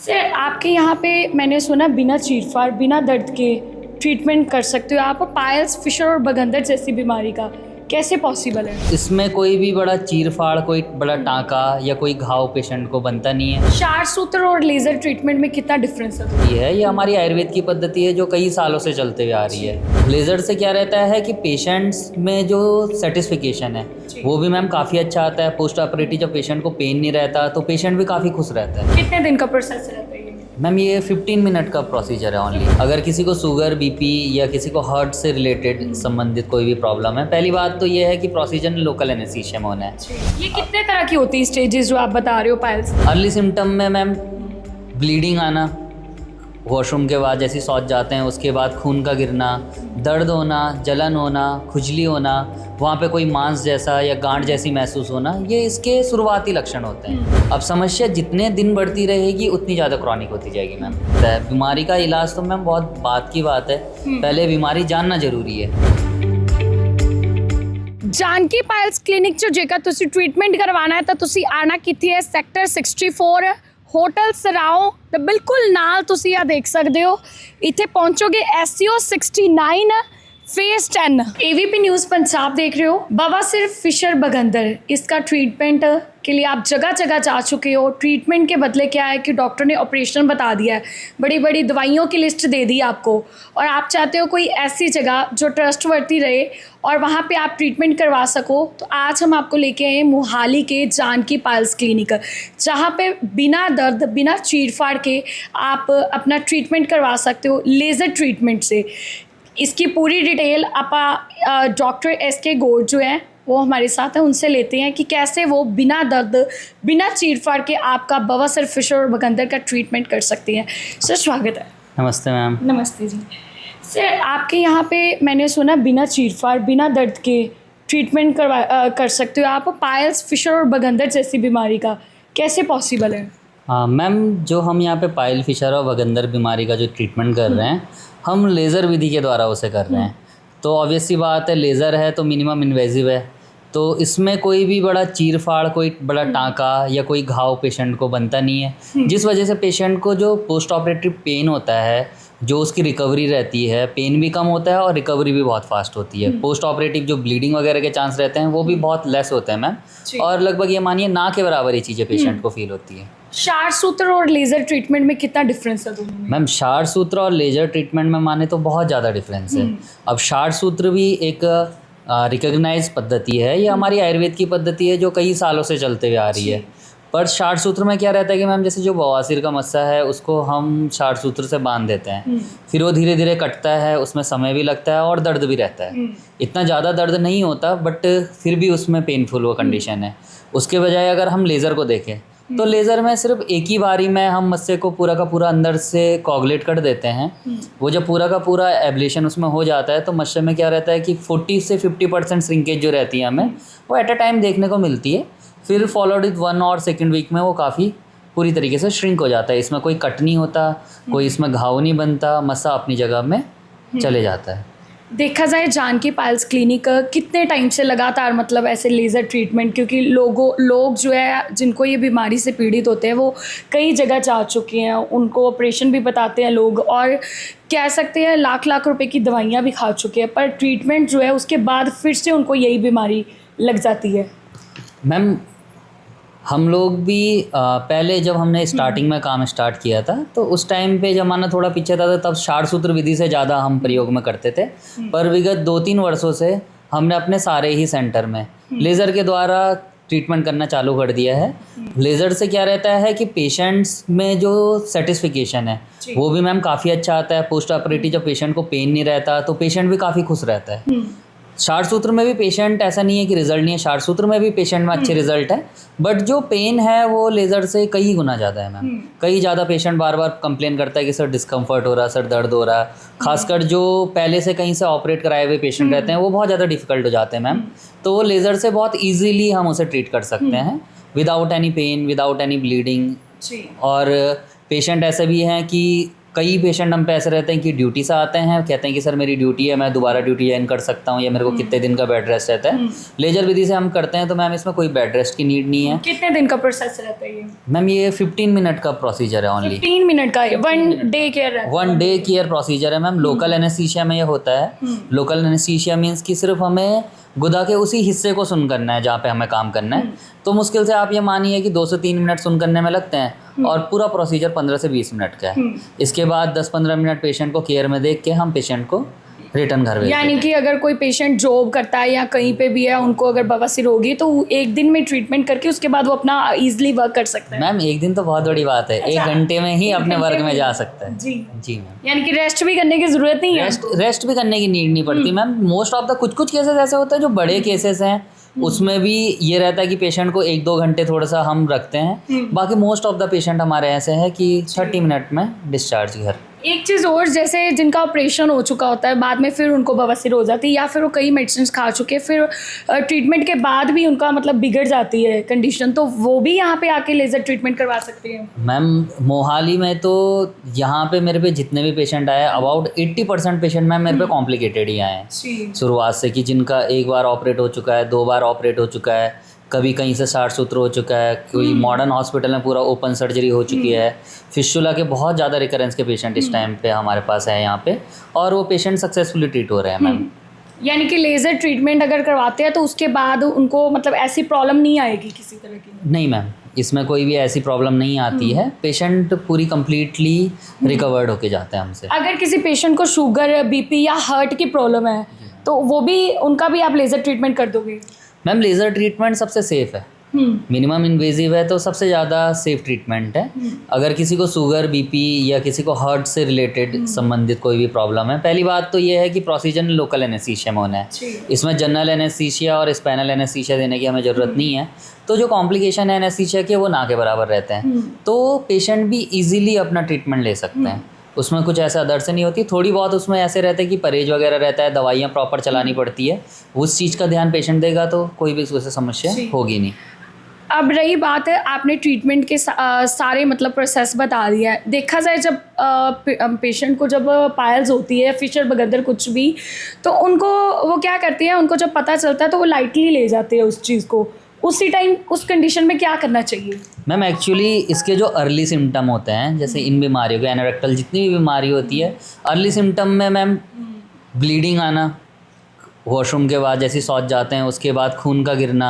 Sir आपके यहाँ पे मैंने सुना बिना चीरफाड़ बिना दर्द के ट्रीटमेंट कर सकते हो आप पायल्स फिशर और बगंदर जैसी बीमारी का, कैसे पॉसिबल है? इसमें कोई भी बड़ा चीरफाड़, कोई बड़ा टाँका या कोई घाव पेशेंट को बनता नहीं है। क्षार सूत्र और लेज़र ट्रीटमेंट में कितना डिफरेंस है? ये हमारी आयुर्वेद की पद्धति है जो कई सालों से चलते हुए आ रही है। लेज़र से क्या रहता है कि पेशेंट्स में जो सेटिस्फिकेशन है वो भी मैम काफ़ी अच्छा आता है। पोस्ट ऑपरेटिव जब पेशेंट को पेन नहीं रहता तो पेशेंट भी काफ़ी खुश रहता है। कितने दिन का प्रोसेस रहता है ये? मैम ये 15 मिनट का प्रोसीजर है ओनली। अगर किसी को शुगर, बीपी या किसी को हार्ट से रिलेटेड संबंधित कोई भी प्रॉब्लम है, पहली बात तो ये है कि प्रोसीजर लोकल एनेस्थीसिया में होना है। ये कितने तरह की होती है स्टेजेस जो आप बता रहे हो पायल्स? अर्ली सिम्टम में मैम ब्लीडिंग आना, वॉशरूम के बाद जैसे शौच जाते हैं उसके बाद खून का गिरना, दर्द होना, जलन होना, खुजली होना, वहाँ पे कोई मांस जैसा या गांठ जैसी महसूस होना, ये इसके शुरुआती लक्षण होते हैं। अब समस्या जितने दिन बढ़ती रहेगी उतनी ज़्यादा क्रॉनिक होती जाएगी मैम। बीमारी का इलाज तो मैम बहुत बात की बात है, पहले बीमारी जानना जरूरी है। जानकी पायल्स क्लिनिक जो जेकर तुसी ट्रीटमेंट करवाना है तो तुसी आना किथे है सैक्टर 64 होटल सराओ तो बिल्कुल नाल तुसी आ देख सकते हो। इथे पहुंचोगे SCO 69 phase 10। AVP news Punjab देख रहे हो। बवासीर फिशर बगंदर, इसका ट्रीटमेंट के लिए आप जगह जगह जा चुके हो। ट्रीटमेंट के बदले क्या है कि डॉक्टर ने ऑपरेशन बता दिया है, बड़ी बड़ी दवाइयों की लिस्ट दे दी आपको, और आप चाहते हो कोई ऐसी जगह जो ट्रस्टवर्दी रहे और वहाँ पे आप ट्रीटमेंट करवा सको। तो आज हम आपको लेके आए मोहाली के जानकी पायल्स क्लिनिक, जहाँ पे बिना दर्द बिना चीरफाड़ के आप अपना ट्रीटमेंट करवा सकते हो लेज़र ट्रीटमेंट से। इसकी पूरी डिटेल आप डॉक्टर SK गौड़ जो है वो हमारे साथ हैं, उनसे लेते हैं कि कैसे वो बिना दर्द बिना चीरफाड़ के आपका बवासीर फिशर और बगंदर का ट्रीटमेंट कर सकते हैं। सर स्वागत है। नमस्ते मैम। नमस्ते जी। सर आपके यहाँ पे मैंने सुना बिना चीरफाड़ बिना दर्द के ट्रीटमेंट कर सकते हो आप पायल्स फिशर और बगंदर जैसी बीमारी का, कैसे पॉसिबल है? हाँ मैम, जो हम यहाँ पे पायल फिशर और बगंदर बीमारी का जो ट्रीटमेंट कर रहे हैं हम लेज़र विधि के द्वारा उसे कर रहे हैं। तो ऑब्वियस सी बात है, लेज़र है तो मिनिमम इन्वेजिव है, तो इसमें कोई भी बड़ा चीरफाड़, कोई बड़ा टाँका या कोई घाव पेशेंट को बनता नहीं है, जिस वजह से पेशेंट को जो पोस्ट ऑपरेटिव पेन होता है, जो उसकी रिकवरी रहती है, पेन भी कम होता है और रिकवरी भी बहुत फास्ट होती है। पोस्ट ऑपरेटिव जो ब्लीडिंग वगैरह के चांस रहते हैं वो भी बहुत लेस होते हैं मैम, और लगभग ये मानिए ना के बराबर ये चीज़ें पेशेंट को फील होती है। क्षार सूत्र और लेज़र ट्रीटमेंट में कितना डिफरेंस है दोनों में? मैम क्षार सूत्र और लेज़र ट्रीटमेंट में माने तो बहुत ज़्यादा डिफरेंस है। अब क्षार सूत्र भी एक रिकग्नाइज पद्धति है, ये हमारी आयुर्वेद की पद्धति है जो कई सालों से चलते हुए आ रही है। पर क्षार सूत्र में क्या रहता है कि मैम जैसे जो बवासीर का मस्सा है उसको हम क्षार सूत्र से बांध देते हैं, फिर वो धीरे धीरे कटता है, उसमें समय भी लगता है और दर्द भी रहता है। इतना ज़्यादा दर्द नहीं होता बट फिर भी उसमें पेनफुल वो कंडीशन है। उसके बजाय अगर हम लेज़र को देखें तो लेज़र में सिर्फ एक ही बारी में हम मस्से को पूरा का पूरा अंदर से कोगुलेट कर देते हैं। वो जब पूरा का पूरा एब्लेशन उसमें हो जाता है तो मस्से में क्या रहता है कि 40 से 50% श्रिंकेज जो रहती है हमें वो एट अ टाइम देखने को मिलती है। फिर फॉलोड विद 1 और 2 वीक में वो काफ़ी पूरी तरीके से श्रिंक हो जाता है। इसमें कोई कट नहीं होता, कोई इसमें घाव नहीं बनता, मस्सा अपनी जगह में चले जाता है। देखा जाए जानकी पायल्स क्लिनिक कितने टाइम से लगातार मतलब ऐसे लेज़र ट्रीटमेंट, क्योंकि लोग जो है जिनको ये बीमारी से पीड़ित होते हैं वो कई जगह जा चुके हैं, उनको ऑपरेशन भी बताते हैं लोग और कह सकते हैं लाख लाख रुपए की दवाइयाँ भी खा चुके हैं, पर ट्रीटमेंट जो है उसके बाद फिर से उनको यही बीमारी लग जाती है। मैम हम लोग भी पहले जब हमने स्टार्टिंग में काम स्टार्ट किया था तो उस टाइम पे ज़माना थोड़ा पीछे था, तब क्षार सूत्र विधि से ज़्यादा हम प्रयोग में करते थे। पर विगत 2-3 वर्षों से हमने अपने सारे ही सेंटर में लेज़र के द्वारा ट्रीटमेंट करना चालू कर दिया है। लेज़र से क्या रहता है कि पेशेंट्स में जो सेटिस्फिकेशन है वो भी मैम काफ़ी अच्छा आता है। पोस्ट ऑपरेटिव जब पेशेंट को पेन नहीं रहता तो पेशेंट भी काफ़ी खुश रहता है। क्षार सूत्र में भी पेशेंट, ऐसा नहीं है कि रिजल्ट नहीं है, क्षार सूत्र में भी पेशेंट में अच्छे रिजल्ट है, बट जो पेन है वो लेज़र से कई गुना ज़्यादा है मैम। कई ज़्यादा पेशेंट बार बार कंप्लेन करता है कि सर डिस्कम्फर्ट हो रहा है, सर दर्द हो रहा है। खासकर जो पहले से कहीं से ऑपरेट कराए हुए पेशेंट रहते हैं वो बहुत ज़्यादा डिफिकल्ट हो जाते हैं मैम। तो वो लेज़र से बहुत ईजीली हम उसे ट्रीट कर सकते हैं without any pain, without any bleeding. और पेशेंट ऐसे भी हैं कि कई पेशेंट हम पे ऐसे रहते हैं कि ड्यूटी से आते हैं, कहते हैं कि सर मेरी ड्यूटी है, मैं दोबारा ड्यूटी ज्वाइन कर सकता हूँ, या मेरे को कितने दिन का बेड रेस्ट रहता है। लेजर विधि से हम करते हैं तो मैम इसमें कोई बेड रेस्ट की नीड नहीं है। कितने दिन का प्रोसेस रहता है ये? मैम ये 15 मिनट का प्रोसीजर है ओनली। 15 मिनट का 1 डे केयर रहता है? 1 डे केयर प्रोसीजर है मैम। लोकल एनेस्थीसिया में ये होता है। लोकल एनेस्थीसिया मीन्स कि सिर्फ हमें गुदा के उसी हिस्से को सुन करना है जहाँ पे हमें काम करना है। तो मुश्किल से आप ये मानिए कि 2 से 3 मिनट सुन करने में लगते हैं और पूरा प्रोसीजर 15 से 20 मिनट का है। इसके बाद 10-15 मिनट पेशेंट को केयर में देख के हम पेशेंट को रिटर्न घर भेज देते हैं। यानी कि अगर कोई पेशेंट जॉब करता है या कहीं पे भी है, उनको अगर बवासीर होगी तो एक दिन में ट्रीटमेंट करके उसके बाद वो अपना इजीली वर्क कर सकता है? मैम एक दिन तो बहुत बड़ी बात है। 1 घंटे में ही अपने वर्क में जा सकता है। जी जी मैम। यानी कि रेस्ट भी करने की जरूरत नहीं है? रेस्ट भी करने की नीड नहीं पड़ती मैम। मोस्ट ऑफ द कुछ केसेस ऐसे होते हैं जो बड़े केसेस हैं, उसमें भी ये रहता है कि पेशेंट को 1-2 घंटे थोड़ा सा हम रखते हैं। बाकी मोस्ट ऑफ द पेशेंट हमारे ऐसे हैं कि 30 मिनट में डिस्चार्ज घर। एक चीज़ और, जैसे जिनका ऑपरेशन हो चुका होता है, बाद में फिर उनको बवासीर हो जाती है या फिर वो कई मेडिसिन खा चुके, फिर ट्रीटमेंट के बाद भी उनका मतलब बिगड़ जाती है कंडीशन, तो वो भी यहाँ पे आके लेज़र ट्रीटमेंट करवा सकते हैं? मैम मोहाली में तो यहाँ पे मेरे पे जितने भी पेशेंट आए, अबाउट 80% पेशेंट मैम मेरे पे कॉम्प्लिकेटेड ही आए हैं शुरुआत से, कि जिनका 1 बार ऑपरेट हो चुका है, 2 बार ऑपरेट हो चुका है, कभी कहीं से 60 सूत्र हो चुका है, कोई मॉडर्न हॉस्पिटल में पूरा ओपन सर्जरी हो चुकी है। फिस्टुला के बहुत ज़्यादा रिकरेंस के पेशेंट इस टाइम पे हमारे पास है यहाँ पे, और वो पेशेंट सक्सेसफुली ट्रीट हो रहे हैं मैम। यानी कि लेज़र ट्रीटमेंट अगर करवाते हैं तो उसके बाद उनको मतलब ऐसी प्रॉब्लम नहीं आएगी किसी तरह की? नहीं मैम, इसमें कोई भी ऐसी प्रॉब्लम नहीं आती है। पेशेंट पूरी कंप्लीटली रिकवर्ड होके जाते हैं हमसे। अगर किसी पेशेंट को शुगर, बीपी या हार्ट की प्रॉब्लम है तो वो भी, उनका भी आप लेज़र ट्रीटमेंट कर दोगे? मैम लेज़र ट्रीटमेंट सबसे सेफ़ है। मिनिमम इन्वेजिव है तो सबसे ज़्यादा सेफ ट्रीटमेंट है। अगर किसी को शुगर, बीपी या किसी को हार्ट से रिलेटेड संबंधित कोई भी प्रॉब्लम है, पहली बात तो ये है कि प्रोसीजर लोकल एनेस्थीसिया में होना है। इसमें जनरल एनेस्थीसिया और स्पाइनल एनेस्थीसिया देने की हमें ज़रूरत नहीं है। तो जो कॉम्प्लिकेशन है एनेस्थीसिया के वो ना के बराबर रहते हैं, तो पेशेंट भी ईजिली अपना ट्रीटमेंट ले सकते हैं। उसमें कुछ ऐसा दर्द से नहीं होती। थोड़ी बहुत उसमें ऐसे रहता है कि परहेज वगैरह रहता है, दवाइयाँ प्रॉपर चलानी पड़ती है। उस चीज़ का ध्यान पेशेंट देगा तो कोई भी उससे समस्या होगी नहीं। अब रही बात है, आपने ट्रीटमेंट के सारे मतलब प्रोसेस बता दिया है। देखा जाए जब पेशेंट को जब पायल्स होती है, फिशर बगदर कुछ भी, तो उनको वो क्या करती है, उनको जब पता चलता है तो वो लाइटली ले जाते हैं उस चीज़ को। उसी टाइम उस कंडीशन में क्या करना चाहिए? मैम एक्चुअली इसके जो अर्ली सिम्टम होते हैं, जैसे इन बीमारियों को, एनोरेक्टल जितनी भी बीमारी होती है, अर्ली सिम्टम में मैम ब्लीडिंग आना, वॉशरूम के बाद जैसे शौच जाते हैं उसके बाद खून का गिरना,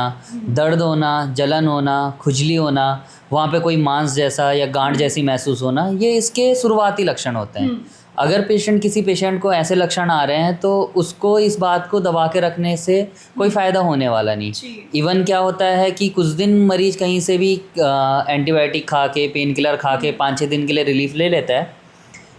दर्द होना, जलन होना, खुजली होना, वहाँ पे कोई मांस जैसा या गांठ जैसी महसूस होना, ये इसके शुरुआती लक्षण होते हैं। अगर किसी पेशेंट को ऐसे लक्षण आ रहे हैं तो उसको इस बात को दबा के रखने से कोई फ़ायदा होने वाला नहीं। इवन क्या होता है कि कुछ दिन मरीज कहीं से भी एंटीबायोटिक खा के, पेन किलर खा के 5-6 दिन के लिए रिलीफ ले लेता है,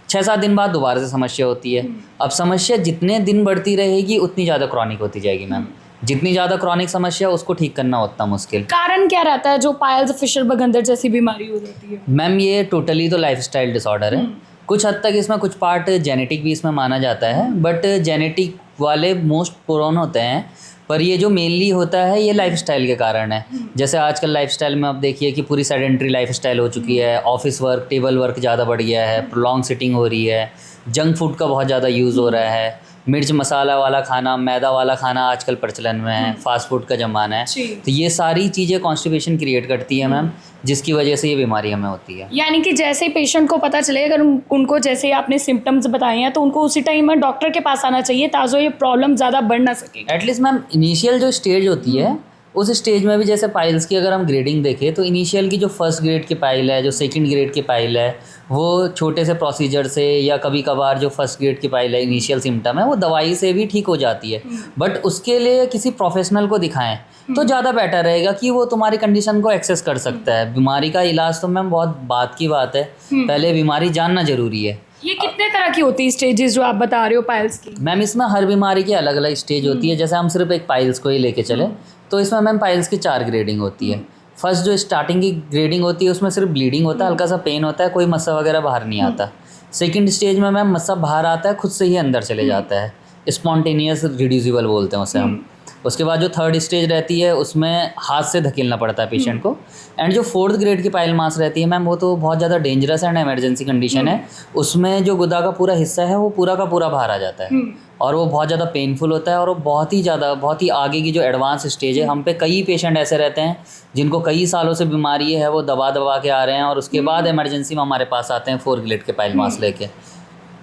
6-7 दिन बाद दोबारा से समस्या होती है। अब समस्या जितने दिन बढ़ती रहेगी उतनी ज़्यादा क्रॉनिक होती जाएगी मैम। जितनी ज़्यादा क्रॉनिक समस्या उसको ठीक करना उतना मुश्किल। कारण क्या रहता है जो पायल्स, फिशर बगंदर जैसी बीमारी हो जाती है? मैम ये टोटली तो लाइफस्टाइल डिसऑर्डर है। कुछ हद तक इसमें कुछ पार्ट जेनेटिक भी इसमें माना जाता है, बट जेनेटिक वाले मोस्ट प्रोन होते हैं, पर ये जो मेनली होता है ये लाइफस्टाइल के कारण है। जैसे आजकल लाइफस्टाइल में आप देखिए कि पूरी सेडेंट्री लाइफस्टाइल हो चुकी है, ऑफिस वर्क, टेबल वर्क ज़्यादा बढ़ गया है, प्रोलॉन्ग सिटिंग हो रही है, जंक फूड का बहुत ज़्यादा यूज़ हो रहा है, मिर्च मसाला वाला खाना, मैदा वाला खाना आजकल प्रचलन में है, फास्ट फूड का ज़माना है। तो ये सारी चीज़ें कॉन्स्टिपेशन क्रिएट करती है मैम, जिसकी वजह से ये बीमारी हमें होती है। यानी कि जैसे ही पेशेंट को पता चले, अगर उनको जैसे आपने सिम्टम्स बताए हैं तो उनको उसी टाइम में डॉक्टर के पास आना चाहिए ताकि ये प्रॉब्लम ज़्यादा बढ़ ना सके। एटलीस्ट मैम इनिशियल जो स्टेज होती है उस स्टेज में भी, जैसे पाइल्स की अगर हम ग्रेडिंग देखें तो इनिशियल की जो फर्स्ट ग्रेड की पाइल है, जो सेकंड ग्रेड की पाइल है, वो छोटे से प्रोसीजर से या कभी कभार जो फर्स्ट ग्रेड की पाइल है, इनिशियल सिम्टम है, वो दवाई से भी ठीक हो जाती है। बट उसके लिए किसी प्रोफेशनल को दिखाएं तो ज़्यादा बेटर रहेगा कि वो तुम्हारी कंडीशन को एक्सेस कर सकता है। बीमारी का इलाज तो मैम बहुत बात की बात है, पहले बीमारी जानना ज़रूरी है। ये कितने तरह की होती है स्टेजेस जो आप बता रहे हो पाइल्स की? मैम इसमें हर बीमारी की अलग अलग स्टेज होती है। जैसे हम सिर्फ एक पाइल्स को ही लेके चले तो इसमें मैम पाइल्स की 4 ग्रेडिंग होती है। फर्स्ट जो स्टार्टिंग की ग्रेडिंग होती है उसमें सिर्फ ब्लीडिंग होता है, हल्का सा पेन होता है, कोई मस्सा वगैरह बाहर नहीं आता। सेकंड स्टेज में मैम मस्सा बाहर आता है, खुद से ही अंदर चले जाता है, स्पॉन्टेनियस रिड्यूसिबल बोलते हैं उसे हम। उसके बाद जो थर्ड स्टेज रहती है उसमें हाथ से धकेलना पड़ता है पेशेंट को। एंड जो फोर्थ ग्रेड की पाइल मास रहती है मैम, वो तो बहुत ज़्यादा डेंजरस एंड इमरजेंसी कंडीशन है। उसमें जो गुदा का पूरा हिस्सा है वो पूरा का पूरा बाहर आ जाता है और वो बहुत ज़्यादा पेनफुल होता है और वो बहुत ही आगे की जो एडवांस स्टेज है। हम पे कई पेशेंट ऐसे रहते हैं जिनको कई सालों से बीमारी है, वो दबा दबा के आ रहे हैं और उसके बाद इमरजेंसी में हमारे पास आते हैं 4 ग्रेड के पाइल मास लेके।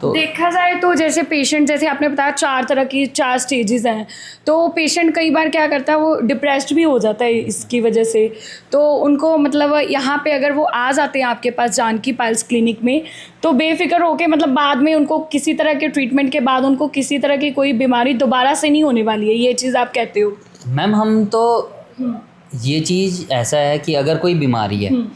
तो देखा जाए तो जैसे पेशेंट, जैसे आपने बताया 4 स्टेजेस हैं, तो पेशेंट कई बार क्या करता है, वो डिप्रेस्ड भी हो जाता है इसकी वजह से। तो उनको मतलब यहाँ पे अगर वो आ जाते हैं आपके पास जानकी पाइल्स क्लिनिक में, तो बेफिक्र होके मतलब बाद में उनको किसी तरह के ट्रीटमेंट के बाद उनको किसी तरह की कोई बीमारी दोबारा से नहीं होने वाली है, ये चीज़ आप कहते हो? मैम हम तो ये चीज़ ऐसा है कि अगर कोई बीमारी है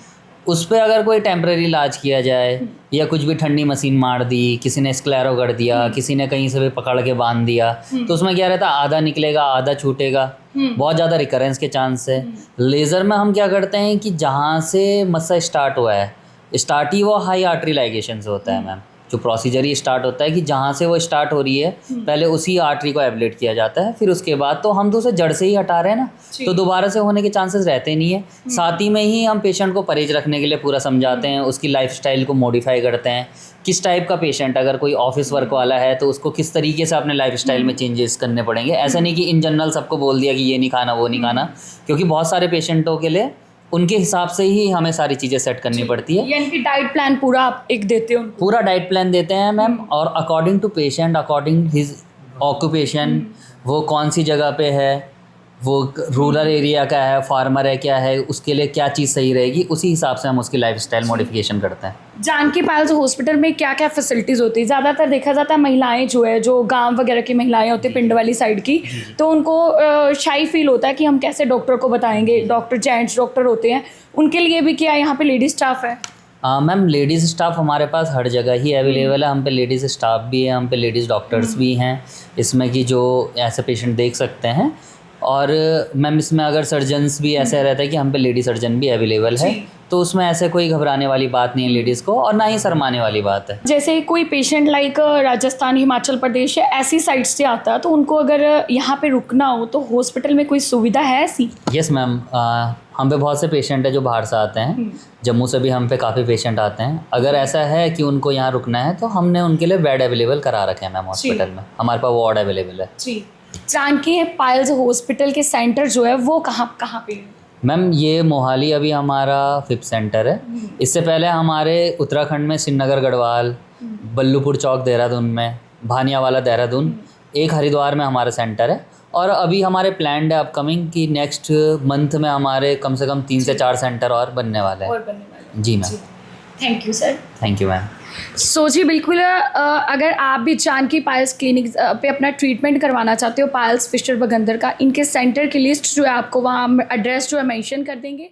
उस पर अगर कोई टेम्परेरी इलाज किया जाए या कुछ भी ठंडी मशीन मार दी, किसी ने स्क्लेरो कर दिया, किसी ने कहीं से भी पकड़ के बांध दिया, तो उसमें क्या रहता है, आधा निकलेगा आधा छूटेगा, बहुत ज़्यादा रिकरेंस के चांस है। लेज़र में हम क्या करते हैं कि जहाँ से मस्सा स्टार्ट हुआ है, स्टार्ट ही वो हाई आर्टरी लाइगेशन से होता है मैम। जो प्रोसीजर ही स्टार्ट होता है कि जहाँ से वो स्टार्ट हो रही है पहले उसी आर्टरी को एब्लेट किया जाता है, फिर उसके बाद तो हम तो उसे जड़ से ही हटा रहे हैं ना, तो दोबारा से होने के चांसेस रहते नहीं है। साथ ही में ही हम पेशेंट को परहेज रखने के लिए पूरा समझाते हैं, उसकी लाइफस्टाइल को मॉडिफाई करते हैं। किस टाइप का पेशेंट, अगर कोई ऑफिस वर्क वाला है तो उसको किस तरीके से अपने लाइफस्टाइल में चेंजेस करने पड़ेंगे। ऐसा नहीं कि इन जनरल सबको बोल दिया कि ये नहीं खाना वो नहीं खाना, क्योंकि बहुत सारे पेशेंटों के लिए उनके हिसाब से ही हमें सारी चीज़ें सेट करनी पड़ती है। यानी कि डाइट प्लान पूरा आप एक देते हो उनको? पूरा डाइट प्लान देते हैं मैम, और according to patient, according his occupation, वो कौन सी जगह पे है, वो रूरल एरिया का है, फार्मर है, क्या है, उसके लिए क्या चीज़ सही रहेगी, उसी हिसाब से हम उसकी लाइफस्टाइल मॉडिफिकेशन करते हैं। जानकी पाइल्स हॉस्पिटल में क्या क्या फैसिलिटीज़ होती है? ज़्यादातर देखा जाता है महिलाएं जो गांव वगैरह की महिलाएं होती हैं, पिंड वाली साइड की, तो उनको शाई फील होता है कि हम कैसे डॉक्टर को बताएंगे। डॉक्टर जेंट्स डॉक्टर होते हैं, उनके लिए भी क्या यहाँ पे लेडीज स्टाफ है? मैम लेडीज़ स्टाफ हमारे पास हर जगह ही अवेलेबल है। हम पे लेडीज़ स्टाफ भी है, हम पे लेडीज़ डॉक्टर्स भी हैं इसमें, कि जो ऐसे पेशेंट देख सकते हैं। और मैम इसमें अगर सर्जन्स भी ऐसा रहता है कि हम पे लेडी सर्जन भी अवेलेबल है, तो उसमें ऐसे कोई घबराने वाली बात नहीं है लेडीज़ को, और ना ही शर्माने वाली बात है। जैसे कोई पेशेंट लाइक राजस्थान, हिमाचल प्रदेश या ऐसी साइड से आता है, तो उनको अगर यहाँ पे रुकना हो तो हॉस्पिटल में कोई सुविधा है ऐसी? यस मैम, हम पे बहुत से पेशेंट है जो बाहर से आते हैं, जम्मू से भी हम पे काफ़ी पेशेंट आते हैं। अगर ऐसा है कि उनको यहाँ रुकना है तो हमने उनके लिए बेड अवेलेबल करा रखे हैं मैम हॉस्पिटल में, हमारे पास वार्ड अवेलेबल है। जी। जानकी पाइल्स हॉस्पिटल के सेंटर जो है वो कहाँ पे है? मैम ये मोहाली अभी हमारा 5th सेंटर है। इससे पहले हमारे उत्तराखंड में श्रीनगर गढ़वाल, बल्लूपुर चौक देहरादून में, भानियावाला देहरादून, एक हरिद्वार में हमारा सेंटर है। और अभी हमारे प्लान्ड है अपकमिंग कि नेक्स्ट मंथ में हमारे कम से कम 3 से 4 सेंटर और बनने वाले हैं। जी ma'am. Thank you sir. Thank you ma'am. So जी बिल्कुल, अगर आप भी जानकी पाइल्स क्लिनिक पे अपना ट्रीटमेंट करवाना चाहते हो, पाइल्स फिशर बगंदर का, इनके सेंटर की लिस्ट जो है आपको वहाँ एड्रेस जो है मेंशन कर देंगे।